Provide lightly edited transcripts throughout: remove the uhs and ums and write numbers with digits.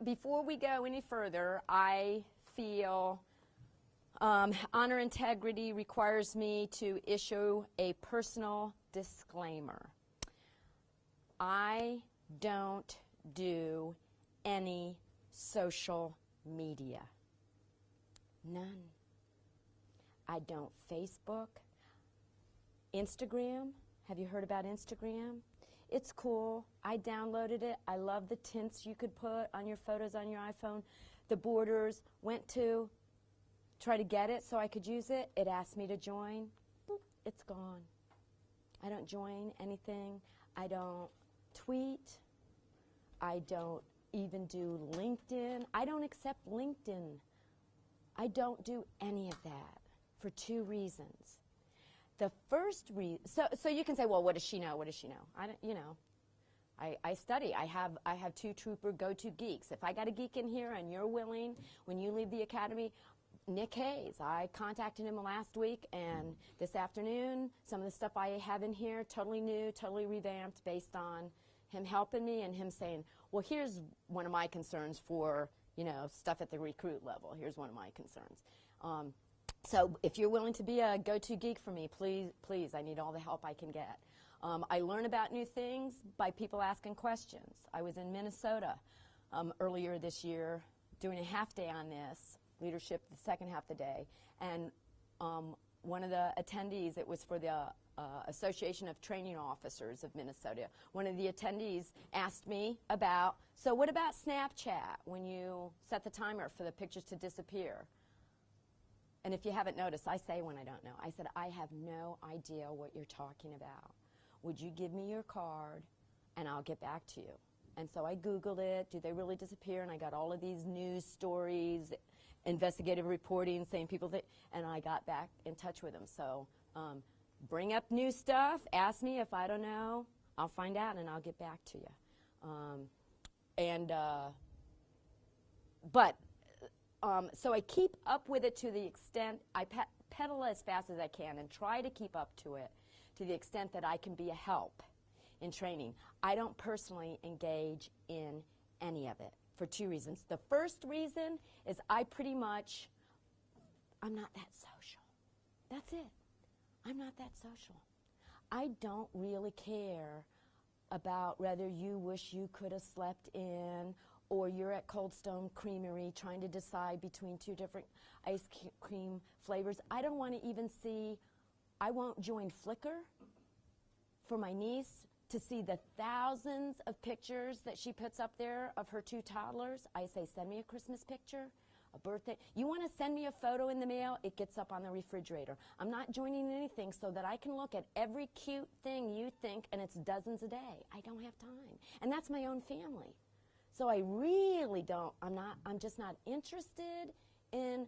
before we go any further, I feel honor integrity requires me to issue a personal disclaimer. I don't do any social media. None. I don't Facebook. Instagram. Have you heard about Instagram? It's cool. I downloaded it. I love the tints you could put on your photos on your iPhone. The borders. Went to try to get it so I could use it. It asked me to join. Boop, it's gone. I don't join anything. I don't tweet. I don't even do LinkedIn. I don't accept LinkedIn. I don't do any of that for two reasons. The first reason, so you can say, well, what does she know? What does she know? I don't, you know, I study. I have two trooper go-to geeks. If I got a geek in here and you're willing, when you leave the academy, Nick Hayes, I contacted him last week, and this afternoon, some of the stuff I have in here, totally new, totally revamped, based on him helping me and him saying, well, here's one of my concerns for, you know, stuff at the recruit level. Here's one of my concerns. So if you're willing to be a go-to geek for me, please, I need all the help I can get. I learn about new things by people asking questions. I was in Minnesota earlier this year doing a half day on this, leadership the second half of the day, and one of the attendees, it was for the Association of Training Officers of Minnesota, one of the attendees asked me about, so what about Snapchat when you set the timer for the pictures to disappear? And if you haven't noticed, I say when I don't know. I said, I have no idea what you're talking about. Would you give me your card, and I'll get back to you? And so I Googled it. Do they really disappear? And I got all of these news stories, investigative reporting, saying people that, and I got back in touch with them. So bring up new stuff. Ask me if I don't know. I'll find out, and I'll get back to you. So I keep up with it to the extent, I pedal as fast as I can and try to keep up to it to the extent that I can be a help in training. I don't personally engage in any of it for two reasons. The first reason is I'm not that social. That's it. I'm not that social. I don't really care about whether you wish you could have slept in, or you're at Cold Stone Creamery trying to decide between two different ice cream flavors. I don't want to even see, I won't join Flickr for my niece to see the thousands of pictures that she puts up there of her two toddlers. I say, send me a Christmas picture, a birthday. You want to send me a photo in the mail? It gets up on the refrigerator. I'm not joining anything so that I can look at every cute thing you think, and it's dozens a day. I don't have time. And that's my own family. So I really don't, I'm just not interested in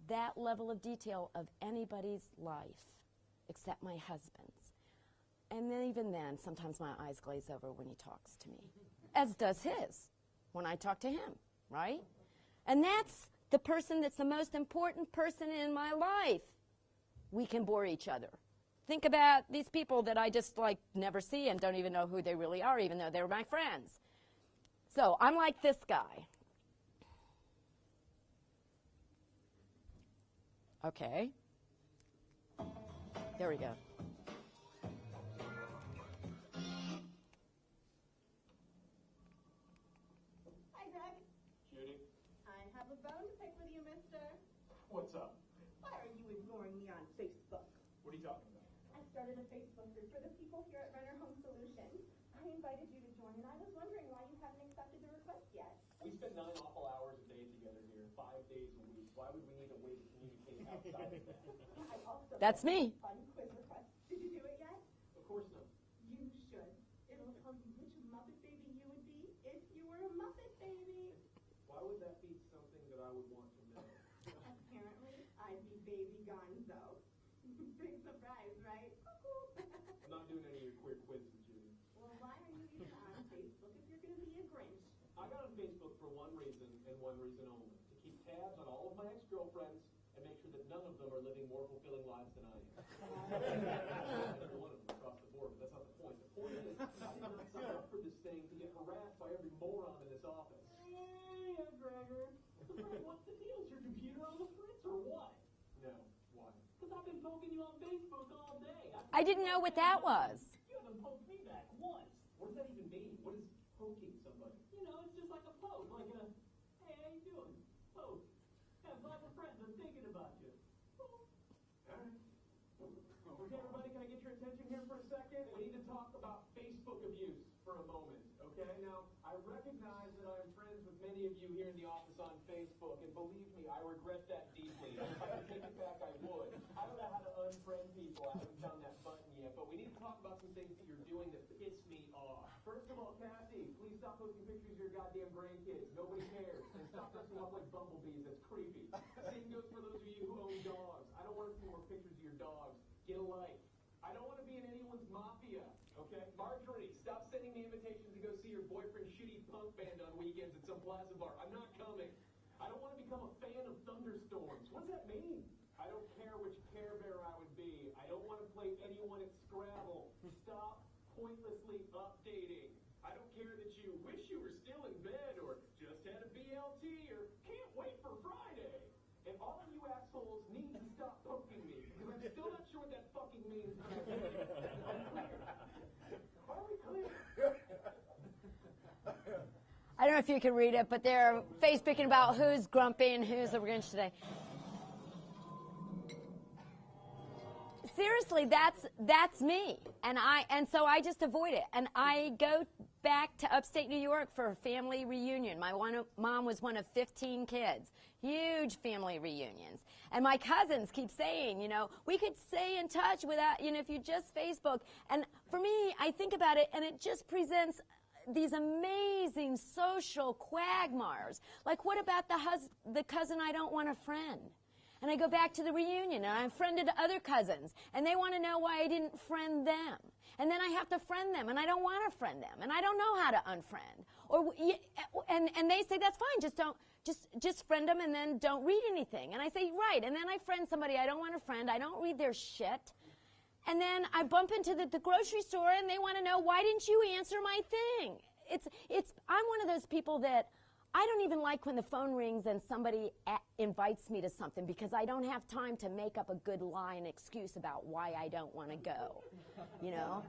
that level of detail of anybody's life except my husband's. And then even then, sometimes my eyes glaze over when he talks to me, as does his when I talk to him, right? And that's the person that's the most important person in my life. We can bore each other. Think about these people that I just like never see and don't even know who they really are, even though they're my friends. So I'm like this guy. Okay. There we go. Hi, Greg. Judy? I have a bone to pick with you, mister. What's up? Why are you ignoring me on Facebook? What are you talking about? I started a Facebook group for the people here at Renner Home Solutions. I invited you to join, and I was wondering why you haven't accepted the request yet. We spend 9 awful hours a day together here, 5 days a week. Why would we need a way to communicate outside of that? I also That's me. fun quiz request. Did you do it yet? Of course not. You should. It'll tell you which Muppet baby you would be if you were a Muppet baby. Why would that be something that I would want to know? Apparently, I'd be Baby Gonzo. Big surprise, right? I'm not doing any of your queer quizzes, Judy. Well, why are you even on Facebook if you're going to be a Grinch? I got on Facebook for one reason and one reason only. To keep tabs on all of my ex-girlfriends and make sure that none of them are living more fulfilling lives than I am. Every one of them across the board, but that's not the point. The point is, I did not sign up for this thing to get harassed by every moron in this office. I buttcragger? Frank, what's the deal? Is your computer on the fritz or what? No, why? Because I've been poking you on Facebook all day. I didn't know what that was. You haven't poked me back once. What does that even mean? What is poking somebody? You know, it's just like a poke, like a, hey, how you doing? Poke. Yeah, I'm glad we're friends. I'm thinking about you. All right. Okay, everybody, can I get your attention here for a second? We need to talk about Facebook abuse for a moment, okay? Now, I recognize that I am friends with many of you here in the office on Facebook, and believe me, I regret that deeply. If I could take it back, I would. I don't know how to unfriend people. I haven't found that button yet, but we need to talk about some things that you're doing that piss me off. First of all, Cassie, please stop posting pictures of your goddamn grandkids. Nobody cares. And stop dressing up like bumblebees. That's creepy. Same goes for those of you who own dogs. I don't want to see more pictures of your dogs. Get a life. I don't want to be in anyone's mafia, okay? Marjorie, stop sending me invitations to go see your boyfriend's shitty punk band on weekends at some plaza bar. I'm not coming. I don't want to become a fan of thunderstorms. What does that mean? I don't care which Care Bear I would be. I don't want to play anyone at Scrabble. Stop pointlessly updating. I don't care that you wish you were still in bed or just had a BLT or can't wait for Friday. And all of you assholes need to stop poking me, because I'm still not sure what that fucking means. Are we clear? I don't know if you can read it, but they're Facebooking about who's grumpy and who's the Grinch today. Seriously, that's me, and so I just avoid it. And I go back to upstate New York for a family reunion. My mom was one of 15 kids, huge family reunions. And my cousins keep saying, you know, we could stay in touch without, you know, if you just Facebook. And for me, I think about it, and it just presents these amazing social quagmires. Like, what about the cousin I don't want to friend? And I go back to the reunion, and I friended other cousins, and they want to know why I didn't friend them. And then I have to friend them, and I don't want to friend them, and I don't know how to unfriend. And they say, that's fine, just friend them and then don't read anything. And I say, right. And then I friend somebody I don't want to friend. I don't read their shit. And then I bump into the grocery store, and they want to know, why didn't you answer my thing? I'm one of those people that I don't even like when the phone rings and somebody invites me to something, because I don't have time to make up a good lie and excuse about why I don't want to go, you know?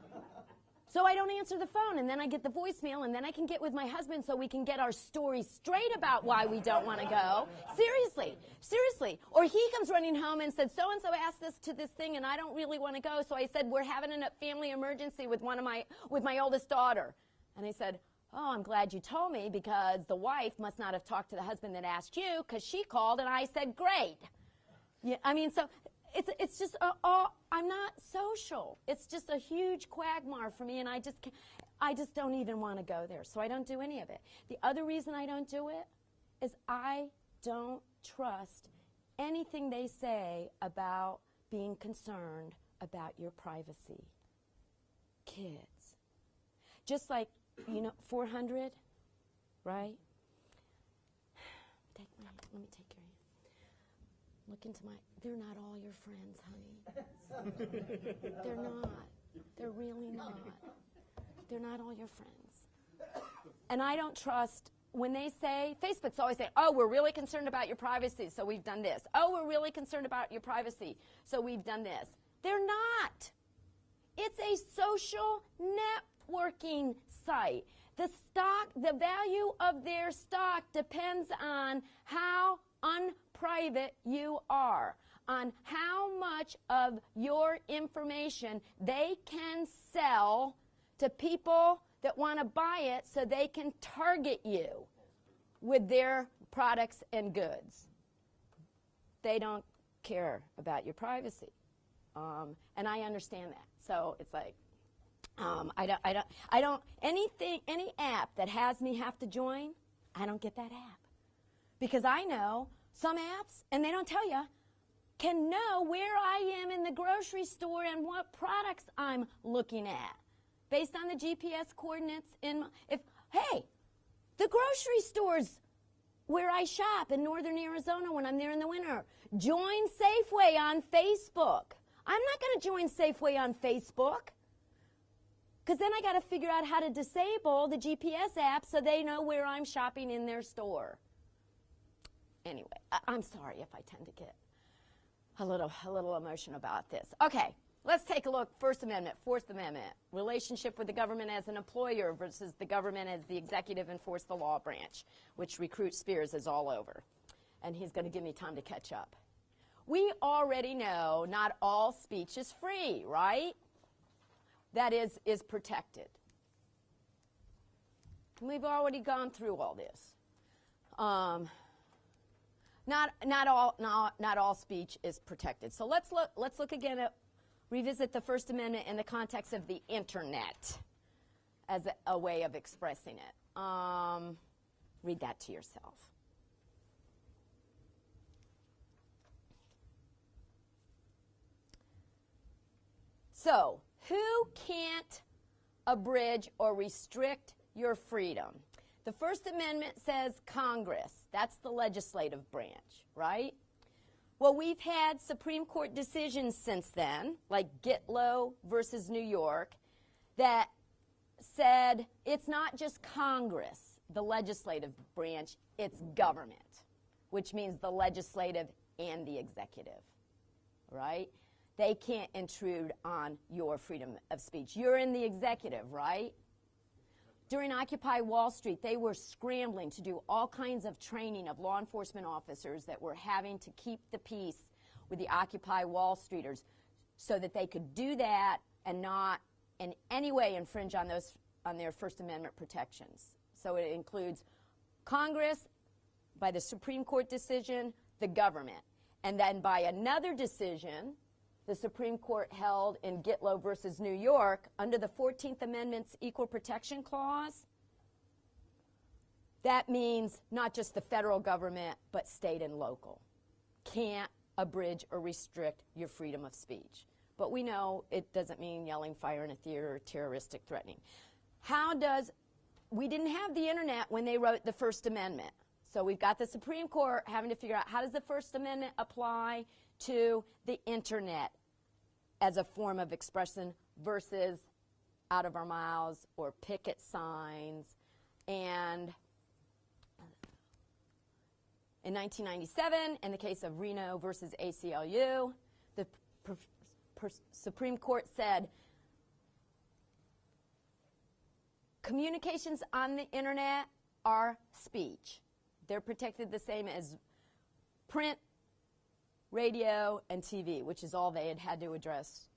So I don't answer the phone, and then I get the voicemail, and then I can get with my husband so we can get our story straight about why we don't want to go. Seriously. Or he comes running home and said, so-and-so asked us to this thing, and I don't really want to go. So I said, we're having a family emergency with my oldest daughter. And I said, oh, I'm glad you told me, because the wife must not have talked to the husband that asked you, because she called, and I said, great. Yeah, I mean, so it's just I'm not social. It's just a huge quagmire for me, and I just don't even want to go there. So I don't do any of it. The other reason I don't do it is I don't trust anything they say about being concerned about your privacy. Kids. Just like, you know, 400, right? Let me take your hand. Look into they're not all your friends, honey. They're not. They're really not. They're not all your friends. And I don't trust, when they say, Facebook's always saying, oh, we're really concerned about your privacy, so we've done this. Oh, we're really concerned about your privacy, so we've done this. They're not. It's a social networking site. The value of their stock depends on how unprivate you are, on how much of your information they can sell to people that want to buy it so they can target you with their products and goods. They don't care about your privacy. And I understand that. So it's like, any app that has me have to join, I don't get that app. Because I know some apps, and they don't tell you, can know where I am in the grocery store and what products I'm looking at based on the GPS coordinates hey, the grocery stores where I shop in northern Arizona when I'm there in the winter, join Safeway on Facebook. I'm not going to join Safeway on Facebook, because then I got to figure out how to disable the GPS app so they know where I'm shopping in their store. Anyway, I'm sorry if I tend to get a little emotional about this. Okay, let's take a look. First Amendment, Fourth Amendment, relationship with the government as an employer versus the government as the executive enforce the law branch, which Recruit Spears is all over. And he's going to give me time to catch up. We already know not all speech is free, right? That is protected. We've already gone through all this. Not all speech is protected. So let's look again at, revisit the First Amendment in the context of the internet as a way of expressing it. Read that to yourself. So, who can't abridge or restrict your freedom? The First Amendment says Congress. That's the legislative branch, right? Well, we've had Supreme Court decisions since then, like Gitlow versus New York, that said it's not just Congress, the legislative branch, it's government, which means the legislative and the executive, right? They can't intrude on your freedom of speech. You're in the executive, right? During Occupy Wall Street, they were scrambling to do all kinds of training of law enforcement officers that were having to keep the peace with the Occupy Wall Streeters so that they could do that and not in any way infringe on their First Amendment protections. So it includes Congress, by the Supreme Court decision, the government. And then by another decision, the Supreme Court held in Gitlow versus New York, under the 14th Amendment's Equal Protection Clause, that means not just the federal government, but state and local can't abridge or restrict your freedom of speech. But we know it doesn't mean yelling fire in a theater or terroristic threatening. We didn't have the internet when they wrote the First Amendment. So we've got the Supreme Court having to figure out how does the First Amendment apply to the internet as a form of expression versus out of our mouths or picket signs. And in 1997, in the case of Reno versus ACLU, the Supreme Court said communications on the internet are speech. They're protected the same as print, radio, and TV, which is all they had to address.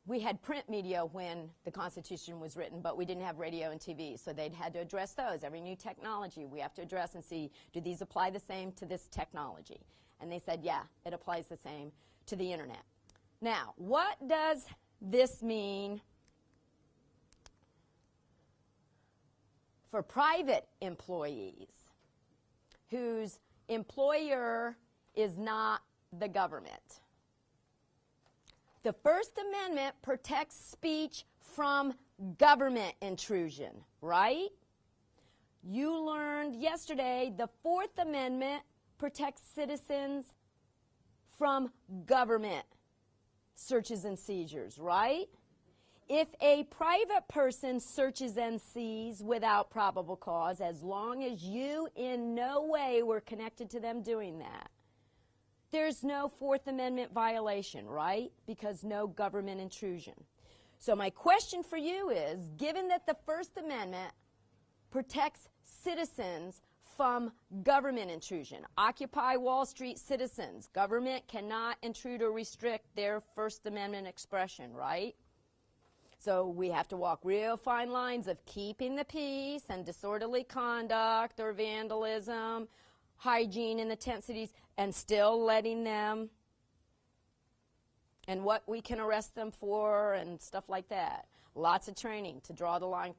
We had print media when the Constitution was written, but we didn't have radio and TV, so they'd had to address those. Every new technology we have to address and see, do these apply the same to this technology? And they said, yeah, it applies the same to the internet. Now, what does this mean for private employees whose employer is not the government? The First Amendment protects speech from government intrusion, right? You learned yesterday the Fourth Amendment protects citizens from government searches and seizures, right? If a private person searches and seizes without probable cause, as long as you in no way were connected to them doing that, there's no Fourth Amendment violation, right? Because no government intrusion. So my question for you is, given that the First Amendment protects citizens from government intrusion, Occupy Wall Street citizens, government cannot intrude or restrict their First Amendment expression, right? So we have to walk real fine lines of keeping the peace and disorderly conduct or vandalism, hygiene in the tent cities, and still letting them, and what we can arrest them for and stuff like that. Lots of training to draw the line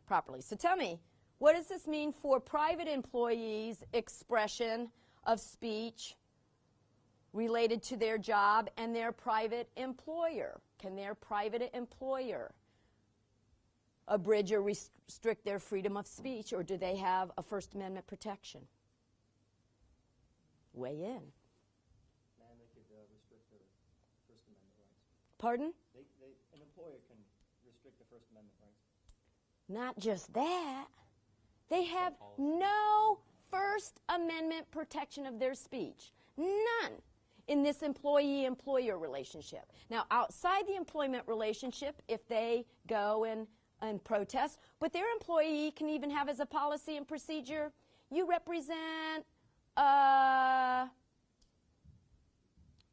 properly. So tell me, what does this mean for private employees' expression of speech related to their job and their private employer? Can their private employer abridge or restrict their freedom of speech, or do they have a First Amendment protection? Weigh in. And they could restrict their First Amendment rights. Pardon? An employer can restrict the First Amendment rights. Not just that. They have no First Amendment protection of their speech. None in this employee-employer relationship. Now, outside the employment relationship, if they go and protest, but their employee can even have as a policy and procedure, you represent,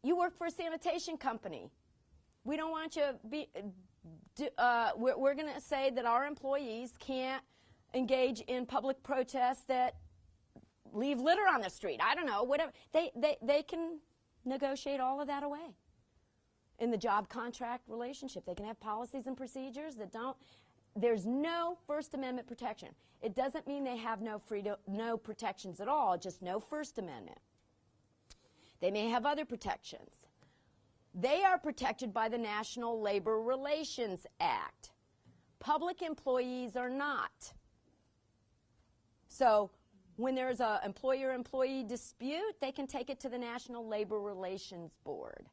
you work for a sanitation company. We don't want you we're going to say that our employees can't engage in public protests that leave litter on the street. I don't know, whatever. They can negotiate all of that away. In the job contract relationship, they can have policies and procedures that don't. There's no First Amendment protection. It doesn't mean they have no freedom, no protections at all, just no First Amendment. They may have other protections. They are protected by the National Labor Relations Act. Public employees are not. So when there's an employer-employee dispute, they can take it to the National Labor Relations Board.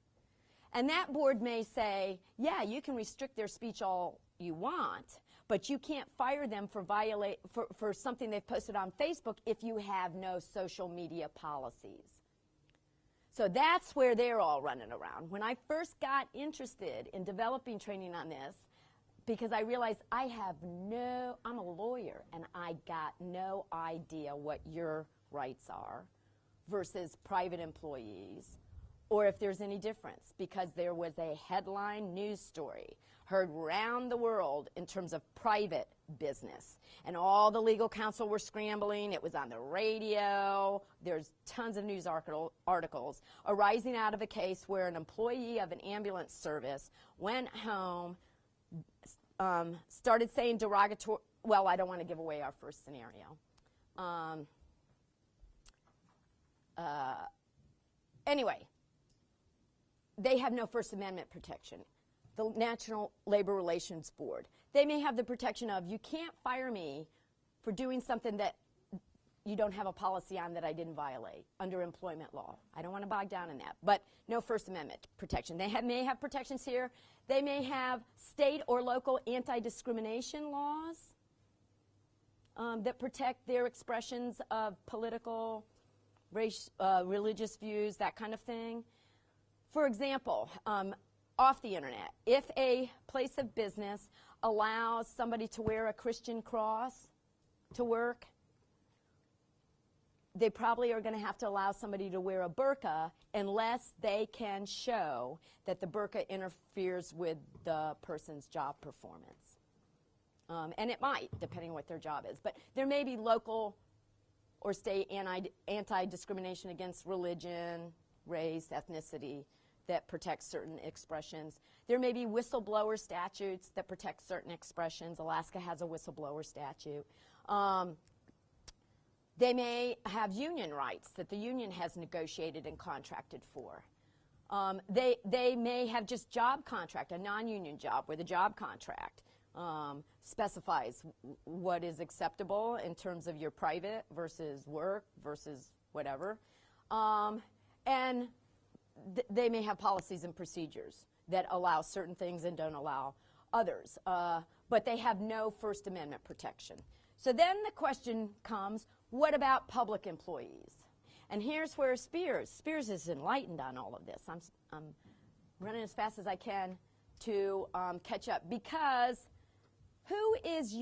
And that board may say, yeah, you can restrict their speech all you want, but you can't fire them for something they've posted on Facebook if you have no social media policies. So that's where they're all running around. When I first got interested in developing training on this, because I realized I'm a lawyer, and I got no idea what your rights are versus private employees, or if there's any difference, because there was a headline news story heard round the world in terms of private business. And all the legal counsel were scrambling. It was on the radio. There's tons of news articles arising out of a case where an employee of an ambulance service went home, started saying derogatory, well, I don't want to give away our first scenario. Anyway, they have no First Amendment protection. The National Labor Relations Board. They may have the protection of, you can't fire me for doing something that you don't have a policy on that I didn't violate under employment law. I don't want to bog down in that, but no First Amendment protection. They may have protections here. They may have state or local anti-discrimination laws that protect their expressions of political, religious views, that kind of thing. For example, off the internet, if a place of business allows somebody to wear a Christian cross to work, they probably are going to have to allow somebody to wear a burqa unless they can show that the burqa interferes with the person's job performance. And it might, depending on what their job is. But there may be local or state anti-discrimination against religion, race, ethnicity, that protects certain expressions. There may be whistleblower statutes that protect certain expressions. Alaska has a whistleblower statute. They may have union rights that the union has negotiated and contracted for. They may have just job contract, a non-union job, where the job contract specifies what is acceptable in terms of your private versus work versus whatever. And they may have policies and procedures that allow certain things and don't allow others. But they have no First Amendment protection. So then the question comes, what about public employees? And here's where Spears is enlightened on all of this. I'm running as fast as I can to catch up, because who is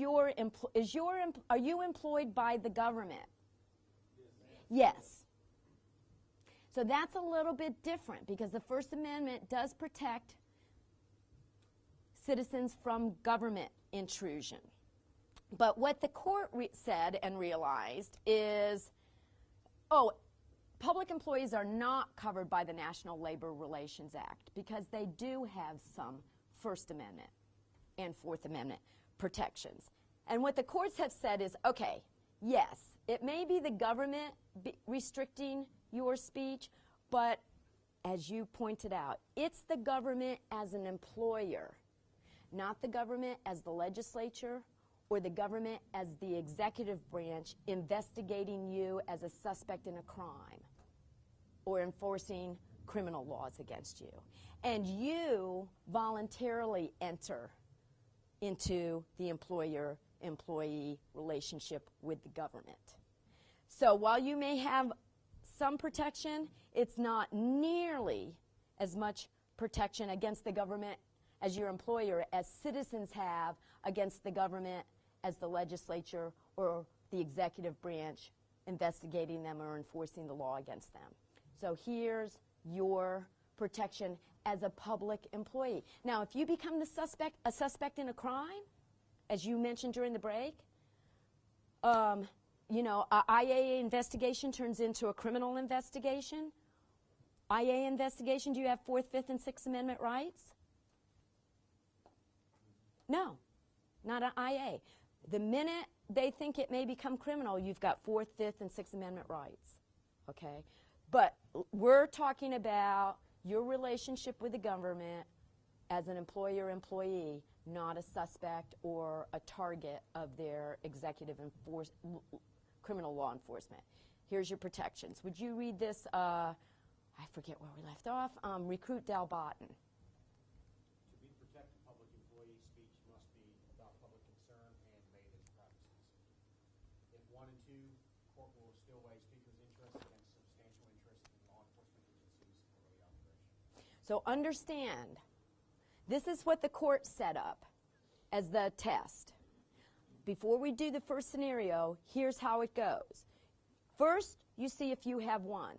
are you employed by the government? Yes. So that's a little bit different, because the First Amendment does protect citizens from government intrusion. But what the court said and realized is, public employees are not covered by the National Labor Relations Act, because they do have some First Amendment and Fourth Amendment protections. And what the courts have said is, okay, yes, it may be the government restricting your speech, but as you pointed out, it's the government as an employer, not the government as the legislature or the government as the executive branch investigating you as a suspect in a crime or enforcing criminal laws against you. And you voluntarily enter into the employer-employee relationship with the government. So while you may have some protection, it's not nearly as much protection against the government as your employer as citizens have against the government as the legislature or the executive branch investigating them or enforcing the law against them. So here's your protection as a public employee. Now, if you become a suspect in a crime, as you mentioned during the break, you know, a IA investigation turns into a criminal investigation. IA investigation, do you have 4th, 5th, and 6th Amendment rights? No, not an IA. The minute they think it may become criminal, you've got 4th, 5th, and 6th Amendment rights, okay? But we're talking about your relationship with the government as an employer-employee, not a suspect or a target of their executive criminal law enforcement. Here's your protections. Would you read this? I forget where we left off. Recruit Dal Botten. To be protected, public employee speech must be about public concern and made as privacies. If 1 and 2, court will still weigh speaker's interest against substantial interest in law enforcement agencies or the operation. So understand, this is what the court set up as the test. Before we do the first scenario, here's how it goes. First, you see if you have 1.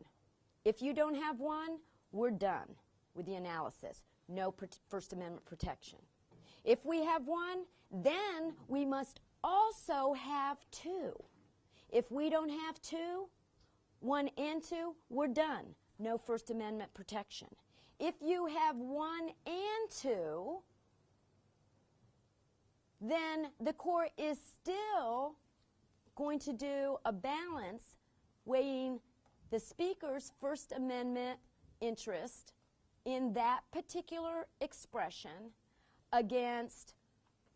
If you don't have 1, we're done with the analysis. No First Amendment protection. If we have 1, then we must also have 2. If we don't have 2, 1 and 2, we're done. No First Amendment protection. If you have 1 and 2, then the court is still going to do a balance weighing the speaker's First Amendment interest in that particular expression against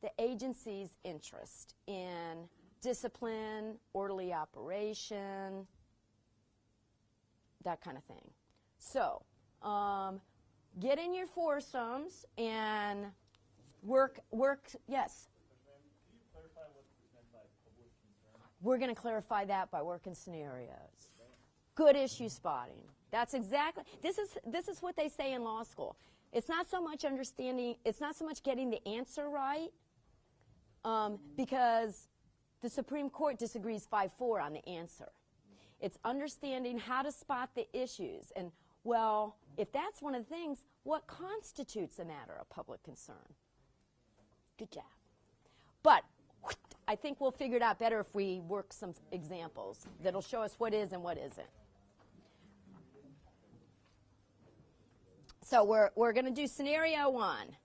the agency's interest in discipline, orderly operation, that kind of thing. So, get in your foursomes and work, yes? Can you clarify what's meant by public concern? We're going to clarify that by working scenarios. Good issue spotting. That's exactly, this is what they say in law school. It's not so much understanding, it's not so much getting the answer right, because the Supreme Court disagrees 5-4 on the answer. It's understanding how to spot the issues. And, well, if that's one of the things, what constitutes a matter of public concern? Good job. But I think we'll figure it out better if we work some examples that'll show us what is and what isn't. So we're going to do scenario 1.